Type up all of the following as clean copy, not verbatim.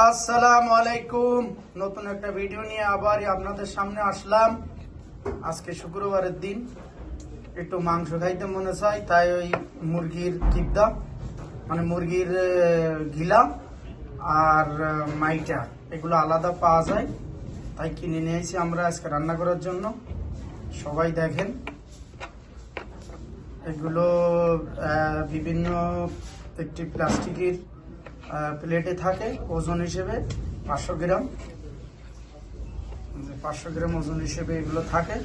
আসসালামু আলাইকুম। নতুন একটা ভিডিও নিয়ে আবার আপনাদের সামনে আসলাম। আজকে শুক্রবারের দিন, একটু মাংস খাইতে মনে চাই, তাই ওই মুরগির কিবদা মানে মুরগির গিলা আর মাইটা এগুলো আলাদা পাওয়া যায়, তাই কিনে নিয়েছি আমরা আজকে রান্না করার জন্য। সবাই দেখেন, এগুলো বিভিন্ন একটি প্লাস্টিকের প্লেটে থাকে, ওজন হিসেবে 500 গ্রাম 500 গ্রাম ওজন হিসেবে এগুলো থাকে।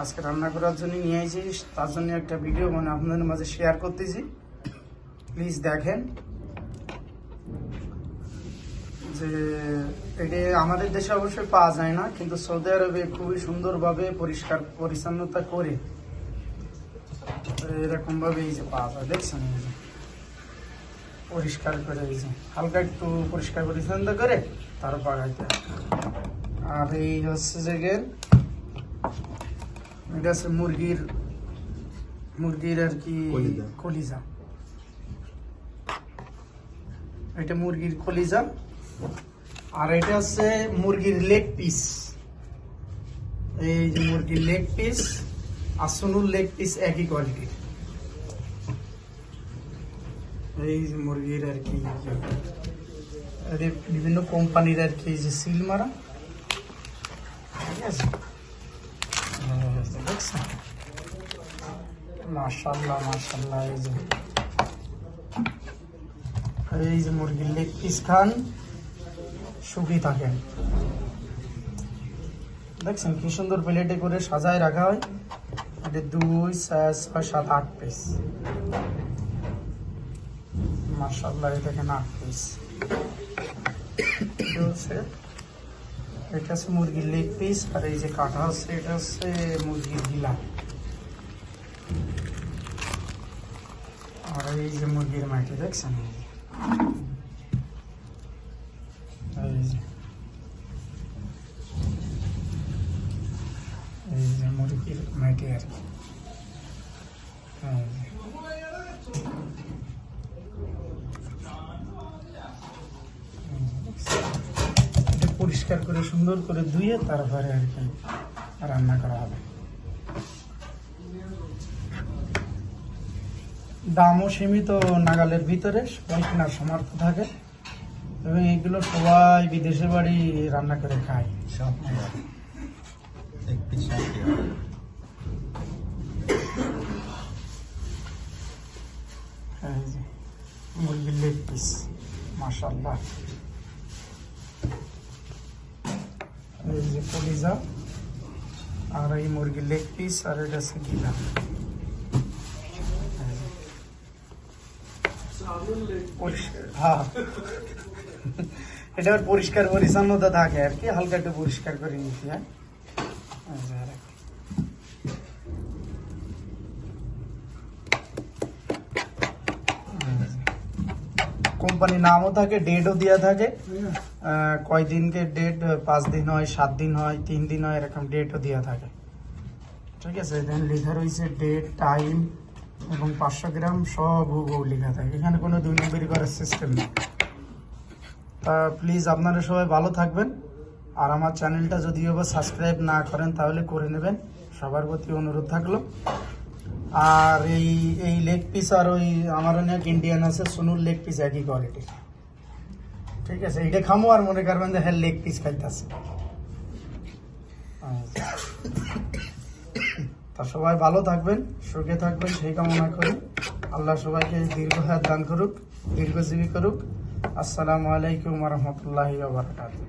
আজকে রান্না করার জন্য নিয়ে এসেছি, তার জন্য একটা ভিডিও আপনাদের মাঝে শেয়ার করতেছি। প্লিজ দেখেন যে এটা আমাদের দেশে অবশ্যই পাওয়া যায় না, কিন্তু সৌদি আরবে খুবই সুন্দরভাবে পরিষ্কার পরিচ্ছন্নতা করে এরকম ভাবে এই যে পাওয়া যায়। দেখছেন, এই যে পরিষ্কার করে, এই যে হালকা একটু পরিষ্কার পরিচ্ছন্ন করে তারপর পাকাইতে। আর এই হচ্ছে যে এটা হচ্ছে মুরগির আর কি কলিজা। এটা মুরগির কলিজা, আর এটা হচ্ছে মুরগির লেগ পিস। এই যে মুরগির লেগ পিস আর সুনুর লেগ পিস একই কোয়ালিটির। এই যে মুরগির আর কি বিভিন্ন কোম্পানির আর কি যে সিল মারা, ঠিক আছে। দেখছেন, মাশাআল্লাহ মাশাআল্লাহ। এই যে মুরগির লেগ পিস খান, সুখী থাকেন। দেখছেন কি সুন্দর প্লেটে করে সাজায় রাখা হয়। এটা 2, 4, 6, 7, 8 পিস। মাশাআল্লাহ, এই দেখেন 8 পিস। এটা হচ্ছে মুরগির লেগ পিস, আর এই যে কাটা হচ্ছে এটা হচ্ছে মুরগির গিলা, আর এই যে মুরগির মাটি। দেখছেন, এই যে মুরগির মাটি আর কি। পরিষ্কার করে সুন্দর করে ধুয়ে তারপরে আর কি রান্না করা হবে। দামও সীমিত নাগালের ভিতরে, সবাই কেনার সামর্থ্য থাকে, এবং এগুলো সবাই বিদেশে বাড়ি রান্না করে খায়। মুরগির লেগ পিস, মাশাআল্লাহ। এই যে কলিজা, আর এই মুরগির লেগ পিস, আর এটা হচ্ছে গিলা। হ্যাঁ, এটা পরিষ্কার পরিচ্ছন্নতা থাকে আর কি, হালকা একটু পরিষ্কার করে নিচ্ছি। হ্যাঁ, কোম্পানির নামও থাকে, ডেটও দেওয়া থাকে, কয়দিনকে ডেট, 5 দিন হয়, 7 দিন হয়, 3 দিন হয়, এরকম ডেটও দেওয়া থাকে, ঠিক আছে। দেন লেখা রয়েছে ডেট, টাইম এবং 500 গ্রাম সব হুবহু লেখা থাকে। এখানে কোনো 2 নম্বরি করার সিস্টেম নেই। তা প্লিজ আপনারা সবাই ভালো থাকবেন, আর আমার চ্যানেলটা যদিও বা সাবস্ক্রাইব না করেন তাহলে করে নেবেন, সবার প্রতি অনুরোধ থাকলো। আর এই লেগ পিস আর ওই আমার অনেক ইন্ডিয়ান আছে সুনুর লেগ পিস একই কোয়ালিটি, ঠিক আছে। এটা খামো আর মনে করবেন যে হ্যাঁ লেগ পিস খাইতেছে। তা সবাই ভালো থাকবেন, সুখে থাকবেন, সেই কামনা করি। আল্লাহ সবাইকে দীর্ঘ হায়াত দান করুক, দীর্ঘজীবী করুক। আসসালামু আলাইকুম ওয়া রাহমাতুল্লাহি ওয়া বারাকাতুহু।